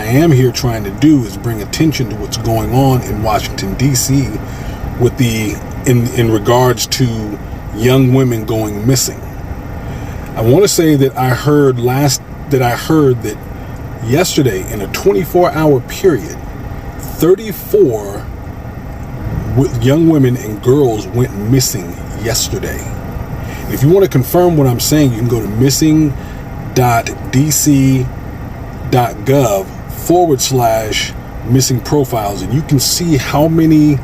am here trying to do is bring attention to what's going on in Washington, D.C. with in regards to young women going missing. I want to say that I heard that yesterday, in a 24-hour period, 34 young women and girls went missing yesterday. If you want to confirm what I'm saying, you can go to missing.dc.gov/missing profiles, and you can see how many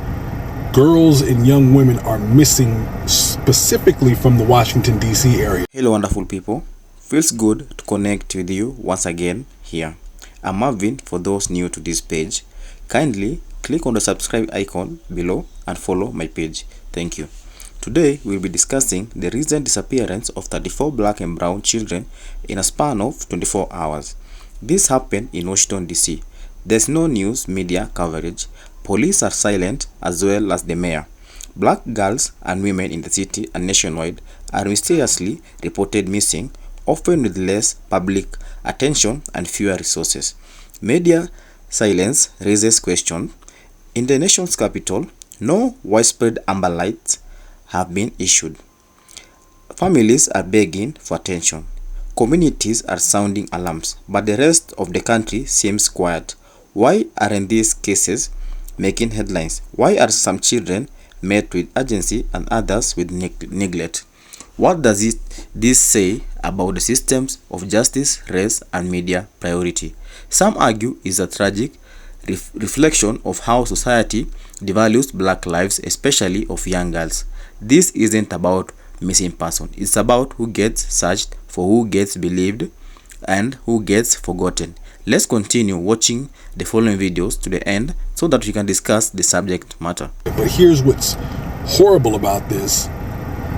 girls and young women are missing specifically from the Washington, D.C. area. Hello, wonderful people. Feels good to connect with you once again here. I'm Marvin. For those new to this page, kindly click on the subscribe icon below and follow my page. Thank you. Today we'll be discussing the recent disappearance of 34 black and brown children in a span of 24 hours. This happened in Washington, D.C. There's no news media coverage. Police are silent, as well as the mayor. Black girls and women in the city and nationwide are mysteriously reported missing, often with less public attention and fewer resources. Media silence raises questions. In the nation's capital, no widespread amber lights have been issued. Families are begging for attention. Communities are sounding alarms, but the rest of the country seems quiet. Why aren't these cases making headlines? Why are some children met with urgency and others with neglect? What does this say about the systems of justice, race, and media priority? Some argue is a tragic reflection of how society devalues black lives, especially of young girls. This isn't about missing person. It's about who gets searched for, who gets believed, and who gets forgotten. Let's continue watching the following videos to the end so that we can discuss the subject matter. But here's what's horrible about this,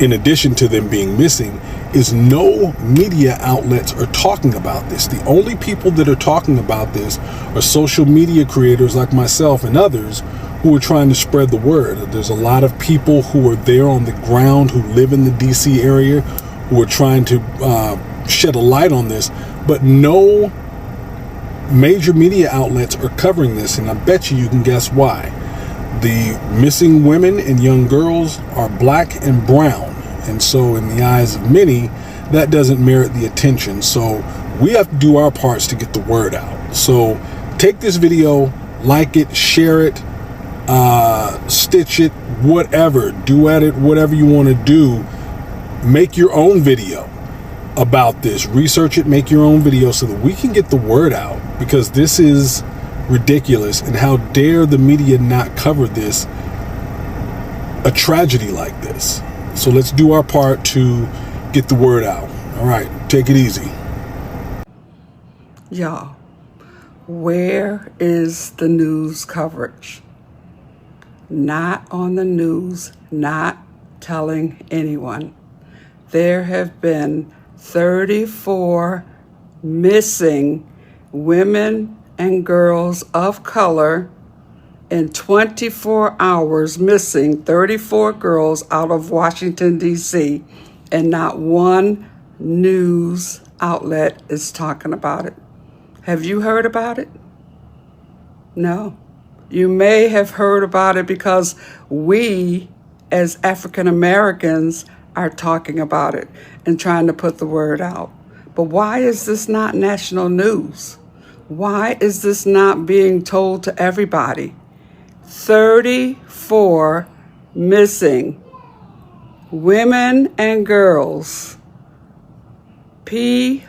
in addition to them being missing, is no media outlets are talking about this. The only people that are talking about this are social media creators like myself and others who are trying to spread the word. There's a lot of people who are there on the ground who live in the DC area who are trying to shed a light on this, but no major media outlets are covering this, and I bet you can guess why. The missing women and young girls are black and brown, and so in the eyes of many, that doesn't merit the attention. So we have to do our parts to get the word out. So take this video, like it, share it, stitch it, whatever, do at it, whatever you want to do. Make your own video about this, research it, make your own video so that we can get the word out, because this is ridiculous. And how dare the media not cover this, a tragedy like this. So let's do our part to get the word out. All right, take it easy. Y'all, where is the news coverage? Not on the news, not telling anyone. There have been 34 missing women and girls of color in 24 hours, missing 34 girls out of Washington, D.C., and not one news outlet is talking about it. Have you heard about it? No. You may have heard about it because we, as African Americans, are talking about it and trying to put the word out. But why is this not national news? Why is this not being told to everybody? 34 missing women and girls. POC.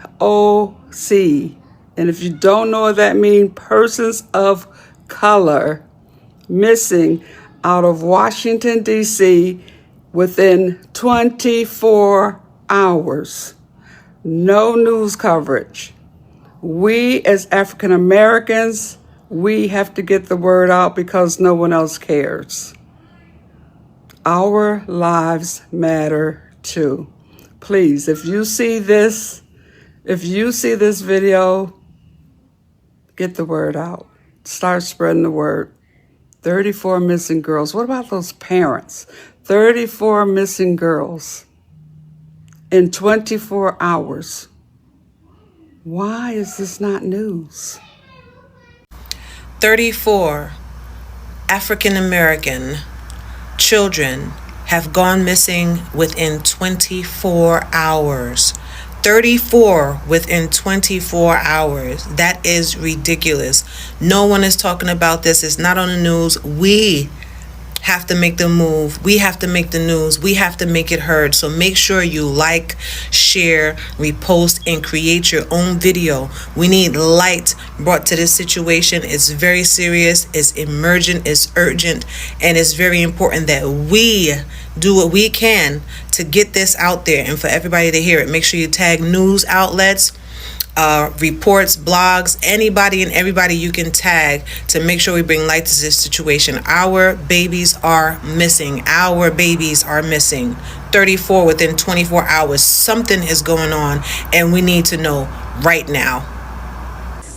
And if you don't know what that means, persons of color, missing out of Washington, D.C. within 24 hours. No news coverage. We as African Americans, we have to get the word out because no one else cares. Our lives matter too. Please, if you see this video, get the word out. Start spreading the word. 34 missing girls. What about those parents? 34 missing girls in 24 hours. Why is this not news? 34 African American children have gone missing within 24 hours. 34 within 24 hours. That is ridiculous. No one is talking about this. It's not on the news. We have to make the move. We have to make the news. We have to make it heard. So make sure you like, share, repost, and create your own video. We need light brought to this situation. It's very serious. It's emergent. It's urgent. And it's very important that we do what we can to get this out there and for everybody to hear it. Make sure you tag news outlets, reports, blogs, anybody and everybody you can tag to make sure we bring light to this situation. Our babies are missing. Our babies are missing. 34 within 24 hours. Something is going on and we need to know right now.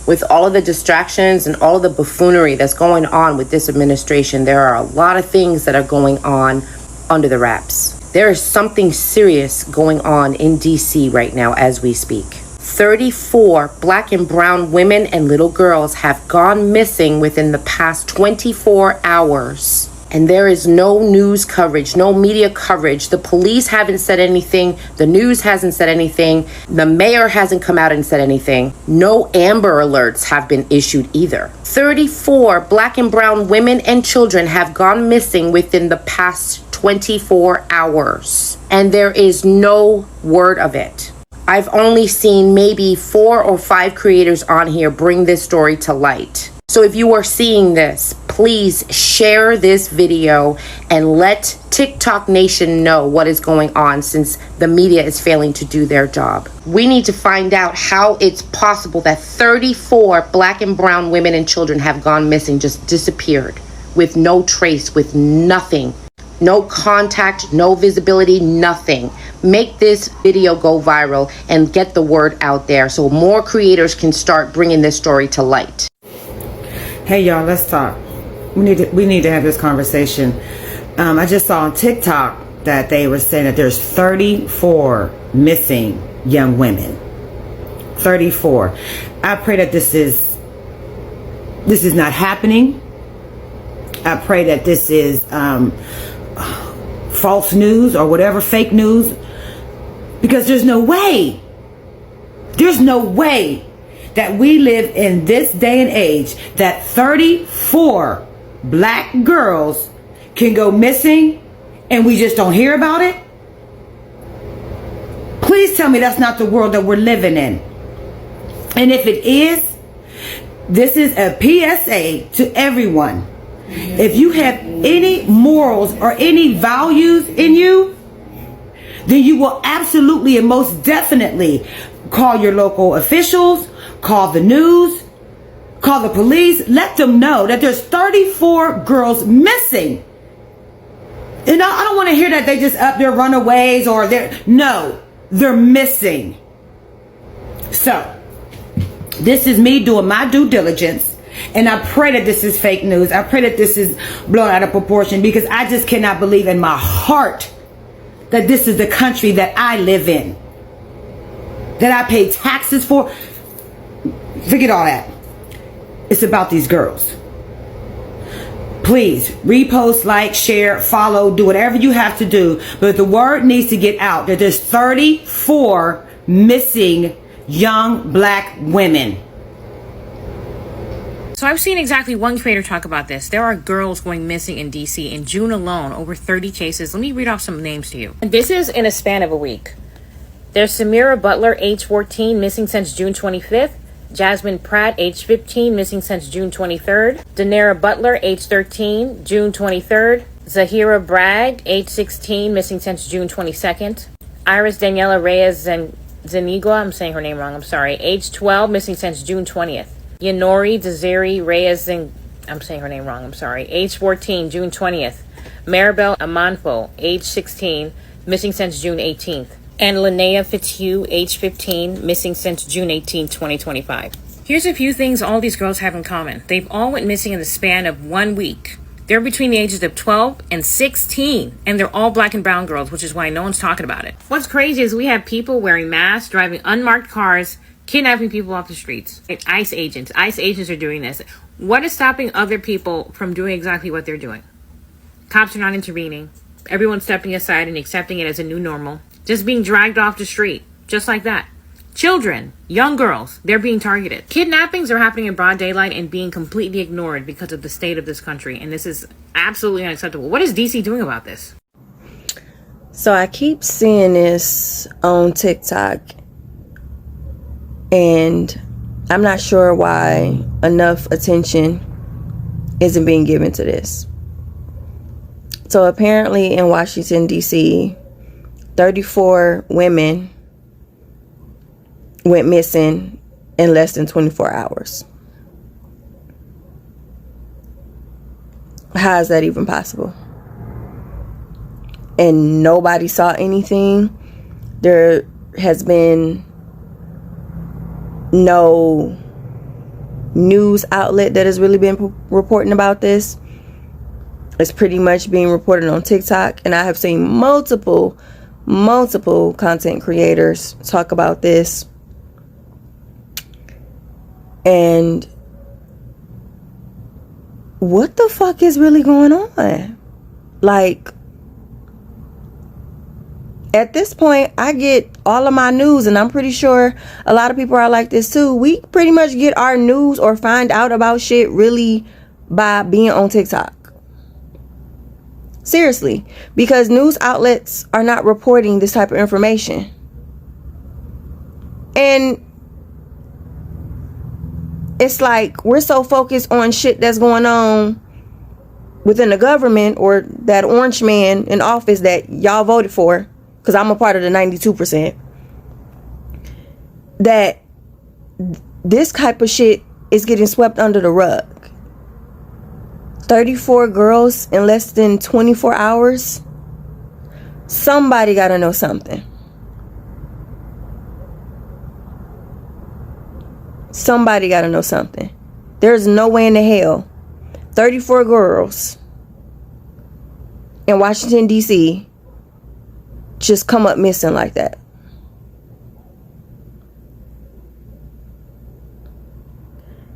With all of the distractions and all of the buffoonery that's going on with this administration, there are a lot of things that are going on under the wraps. There is something serious going on in DC right now as we speak. 34 Black and brown women and little girls have gone missing within the past 24 hours. And there is no news coverage, no media coverage. The police haven't said anything. The news hasn't said anything. The mayor hasn't come out and said anything. No Amber Alerts have been issued either. 34 Black and brown women and children have gone missing within the past 24 hours. And there is no word of it. I've only seen maybe 4 or 5 creators on here bring this story to light. So if you are seeing this, please share this video and let TikTok Nation know what is going on since the media is failing to do their job. We need to find out how it's possible that 34 Black and brown women and children have gone missing, just disappeared with no trace, with nothing. No contact, no visibility, nothing. Make this video go viral and get the word out there so more creators can start bringing this story to light. Hey y'all, let's talk. We need to have this conversation. I just saw on TikTok that they were saying that there's 34 missing young women. 34. I pray that this is not happening. I pray that this is false news or whatever, fake news, because there's no way that we live in this day and age that 34 Black girls can go missing and we just don't hear about it. Please tell me that's not the world that we're living in. And if it is, this is a PSA to everyone. If you have any morals or any values in you, then you will absolutely and most definitely call your local officials, call the news, call the police, let them know that there's 34 girls missing. And I don't want to hear that they just up there runaways or they're missing. So, this is me doing my due diligence. And I pray that this is fake news. I pray that this is blown out of proportion because I just cannot believe in my heart that this is the country that I live in, that I pay taxes for. Forget all that. It's about these girls. Please repost, like, share, follow, do whatever you have to do. But the word needs to get out that there's 34 missing young Black women. So I've seen exactly one creator talk about this. There are girls going missing in DC in June alone, over 30 cases. Let me read off some names to you. And this is in a span of a week. There's Samira Butler, age 14, missing since June 25th. Jasmine Pratt, age 15, missing since June 23rd. Danara Butler, age 13, June 23rd. Zahira Bragg, age 16, missing since June 22nd. Iris Daniela Reyes Zanigua, I'm saying her name wrong, I'm sorry, age 12, missing since June 20th. Yanori Desiree Reyes, I'm saying her name wrong, I'm sorry, age 14, June 20th. Maribel Amanfo, age 16, missing since June 18th. And Linnea Fitzhugh, age 15, missing since June 18, 2025. Here's a few things all these girls have in common. They've all went missing in the span of 1 week. They're between the ages of 12 and 16, and they're all Black and brown girls, which is why no one's talking about it. What's crazy is we have people wearing masks, driving unmarked cars, kidnapping people off the streets. ICE agents are doing this. What is stopping other people from doing exactly what they're doing? Cops are not intervening. Everyone's stepping aside and accepting it as a new normal. Just being dragged off the street, just like that. Children, young girls, they're being targeted. Kidnappings are happening in broad daylight and being completely ignored because of the state of this country. And this is absolutely unacceptable. What is DC doing about this? So I keep seeing this on TikTok, and I'm not sure why enough attention isn't being given to this. So apparently in Washington, D.C., 34 women went missing in less than 24 hours. How is that even possible? And nobody saw anything. There has been no news outlet that has really been reporting about this. It's pretty much being reported on TikTok, and I have seen multiple content creators talk about this. And what the fuck is really going on? Like, at this point, I get all of my news, and I'm pretty sure a lot of people are like this too. We pretty much get our news or find out about shit really by being on TikTok. Seriously, because news outlets are not reporting this type of information. And it's like we're so focused on shit that's going on within the government or that orange man in office that y'all voted for, because I'm a part of the 92%, that this type of shit is getting swept under the rug. 34 girls in less than 24 hours. Somebody gotta know something. Somebody gotta know something. There's no way in the hell 34 girls in Washington, D.C. just come up missing like that.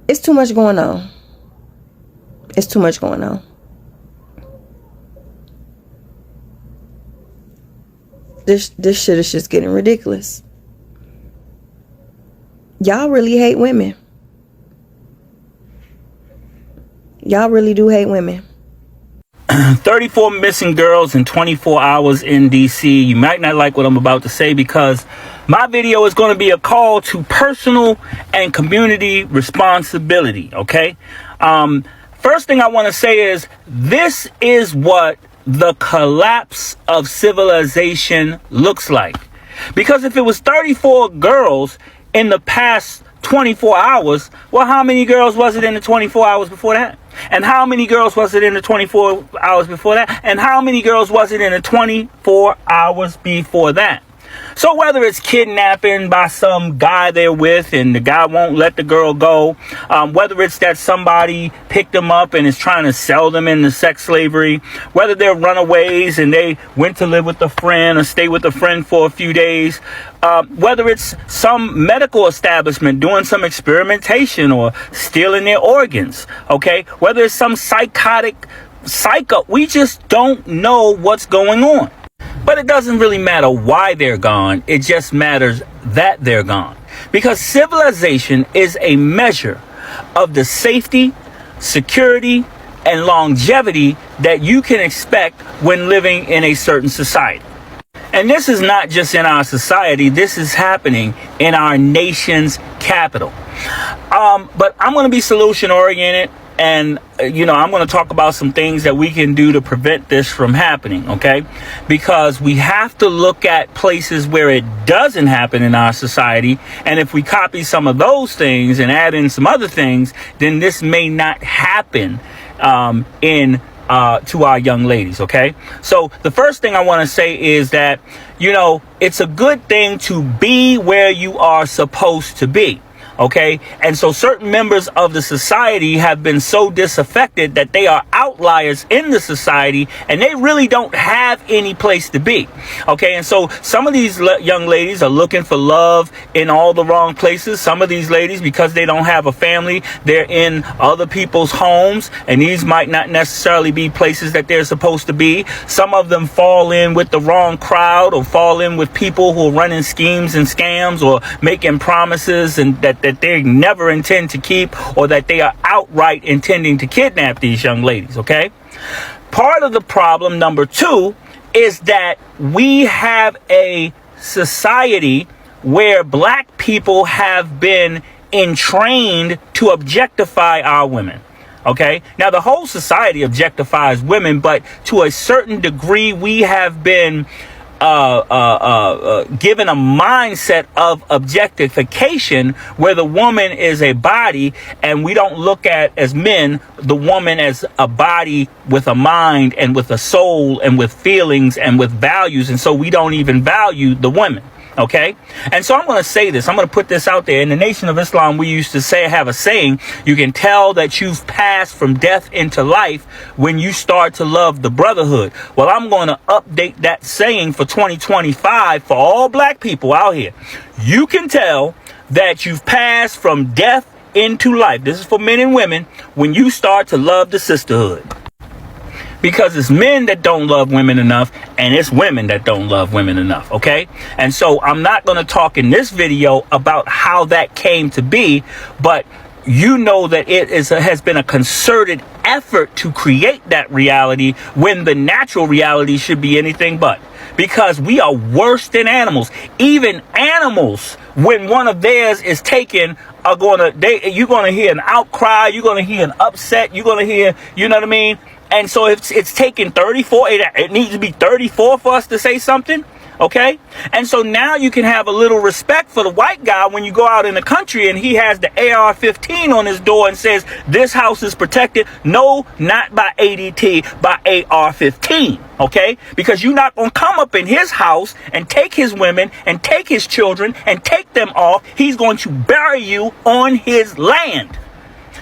It's too much going on. It's too much going on. This shit is just getting ridiculous. Y'all really hate women. Y'all really do hate women. 34 missing girls in 24 hours in DC. You might not like what I'm about to say, because my video is going to be a call to personal and community responsibility, okay? First thing I want to say is this is what the collapse of civilization looks like. Because if it was 34 girls in the past 24 hours, well, how many girls was it in the 24 hours before that? And how many girls was it in the 24 hours before that? And how many girls was it in the 24 hours before that? So whether it's kidnapping by some guy they're with and the guy won't let the girl go, whether it's that somebody picked them up and is trying to sell them into sex slavery, whether they're runaways and they went to live with a friend or stay with a friend for a few days, whether it's some medical establishment doing some experimentation or stealing their organs, okay, whether it's some psychotic psycho, we just don't know what's going on. But it doesn't really matter why they're gone. It just matters that they're gone. Because civilization is a measure of the safety, security, and longevity that you can expect when living in a certain society. And this is not just in our society. This is happening in our nation's capital. But I'm going to be solution oriented. And, I'm going to talk about some things that we can do to prevent this from happening, okay? Because we have to look at places where it doesn't happen in our society. And if we copy some of those things and add in some other things, then this may not happen to our young ladies, okay? So the first thing I want to say is that, it's a good thing to be where you are supposed to be. Okay, and so certain members of the society have been so disaffected that they are outliers in the society, and they really don't have any place to be. Okay, and so some of these young ladies are looking for love in all the wrong places. Some of these ladies, because they don't have a family, they're in other people's homes, and these might not necessarily be places that they're supposed to be. Some of them fall in with the wrong crowd, or fall in with people who are running schemes and scams, or making promises and that they never intend to keep, or that they are outright intending to kidnap these young ladies. Okay, part of the problem, number two, is that we have a society where black people have been entrained to objectify our women. Okay, now the whole society objectifies women, but to a certain degree we have been given a mindset of objectification, where the woman is a body, and we don't look at, as men, the woman as a body with a mind and with a soul and with feelings and with values, and so we don't even value the women. Okay, and so I'm going to say this. I'm going to put this out there. In the Nation of Islam, we used to have a saying: you can tell that you've passed from death into life when you start to love the brotherhood. Well, I'm going to update that saying for 2025 for all black people out here. You can tell that you've passed from death into life. This is for men and women, when you start to love the sisterhood. Because it's men that don't love women enough, and it's women that don't love women enough. Okay, and so I'm not going to talk in this video about how that came to be, but you know that it has been a concerted effort to create that reality, when the natural reality should be anything but. Because we are worse than animals. Even animals, when one of theirs is taken, you're going to hear an outcry, you're going to hear an upset, you're going to hear, you know what I mean? And so it's taken 34, it needs to be 34 for us to say something. Okay, and so now you can have a little respect for the white guy when you go out in the country and he has the AR-15 on his door and says, this house is protected. No, not by ADT, by AR-15. Okay, because you're not going to come up in his house and take his women and take his children and take them off. He's going to bury you on his land.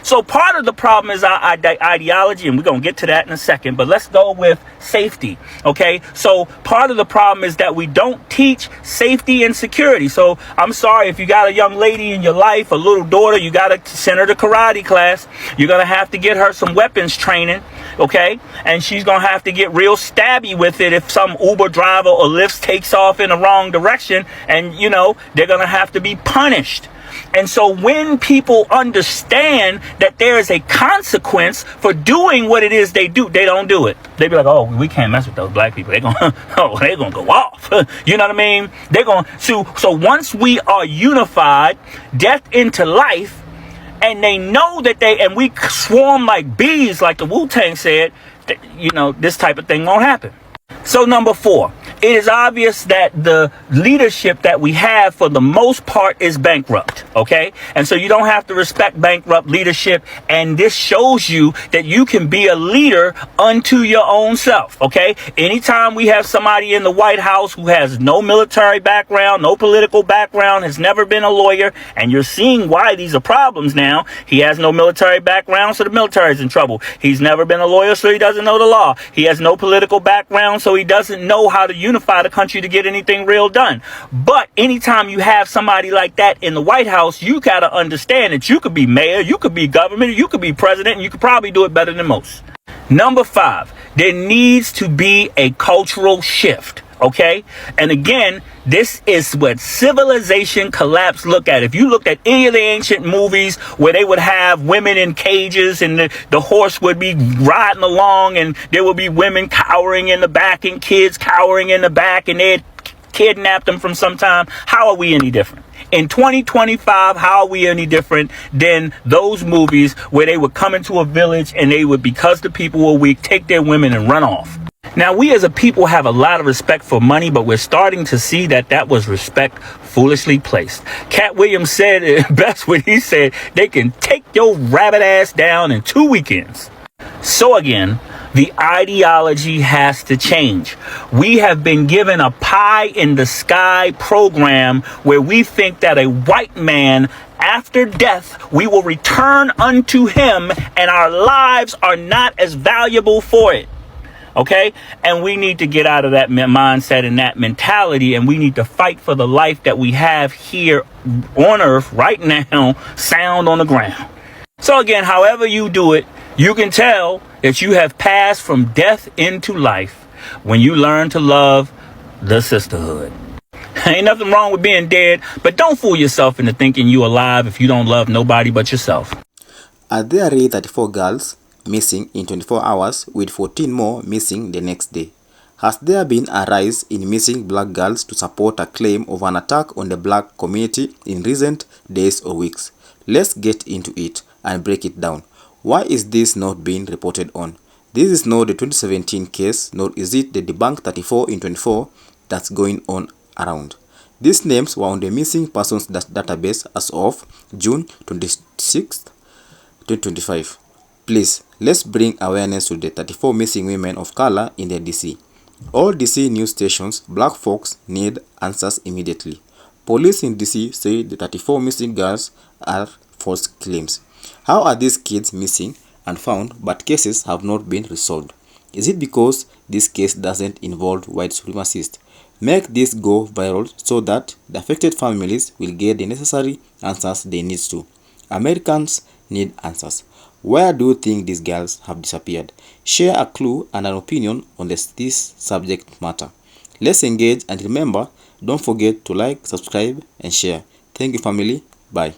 So part of the problem is our ideology, and we're going to get to that in a second, but let's go with safety. Okay, so part of the problem is that we don't teach safety and security. So I'm sorry, if you got a young lady in your life, a little daughter, you got to send her to karate class. You're going to have to get her some weapons training. Okay, and she's going to have to get real stabby with it if some Uber driver or Lyft takes off in the wrong direction, and you know, they're going to have to be punished. And so when people understand that there is a consequence for doing what it is they do, they don't do it. They be like, oh, we can't mess with those black people. They're going to go off. You know what I mean? They're going to. So once we are unified, death into life, and they know that and we swarm like bees, like the Wu-Tang said, you know, this type of thing won't happen. So number 4, it is obvious that the leadership that we have for the most part is bankrupt. Okay, and so you don't have to respect bankrupt leadership, and this shows you that you can be a leader unto your own self. Okay, anytime we have somebody in the White House who has no military background, no political background, has never been a lawyer, and you're seeing why these are problems now. He has no military background, so the military is in trouble. He's never been a lawyer, so he doesn't know the law. He has no political background, so he doesn't know how to unify the country to get anything real done. But anytime you have somebody like that in the White House, you got to understand that you could be mayor, you could be governor, you could be president, and you could probably do it better than most. Number 5, there needs to be a cultural shift. Okay, and again, this is what civilization collapse look at. If you looked at any of the ancient movies where they would have women in cages and the horse would be riding along and there would be women cowering in the back and kids cowering in the back, and they'd kidnap them from some time, how are we any different? In 2025, how are we any different than those movies where they would come into a village and they would, because the people were weak, take their women and run off? Now, we as a people have a lot of respect for money, but we're starting to see that was respect foolishly placed. Cat Williams said it best when he said they can take your rabbit ass down in 2 weekends. So again, The ideology has to change. We have been given a pie in the sky program where we think that a white man, after death, we will return unto him and our lives are not as valuable for it. Okay? And we need to get out of that mindset and that mentality, and we need to fight for the life that we have here on earth right now, sound on the ground. So again, however you do it, you can tell that you have passed from death into life when you learn to love the sisterhood. Ain't nothing wrong with being dead, but don't fool yourself into thinking you alive if you don't love nobody but yourself. Are there really 34 girls missing in 24 hours with 14 more missing the next day? Has there been a rise in missing black girls to support a claim of an attack on the black community in recent days or weeks? Let's get into it and break it down. Why is this not being reported on? This is not the 2017 case, nor is it the debunked 34 in 24 that's going on around. These names were on the missing persons database as of June 26, 2025. Please, let's bring awareness to the 34 missing women of color in the DC. All DC news stations, black folks need answers immediately. Police in DC say the 34 missing girls are false claims. How are these kids missing and found but cases have not been resolved? Is it because this case doesn't involve white supremacists? Make this go viral so that the affected families will get the necessary answers they need to. Americans need answers. Where do you think these girls have disappeared? Share a clue and an opinion on this subject matter. Let's engage, and remember, don't forget to like, subscribe and share. Thank you, family. Bye.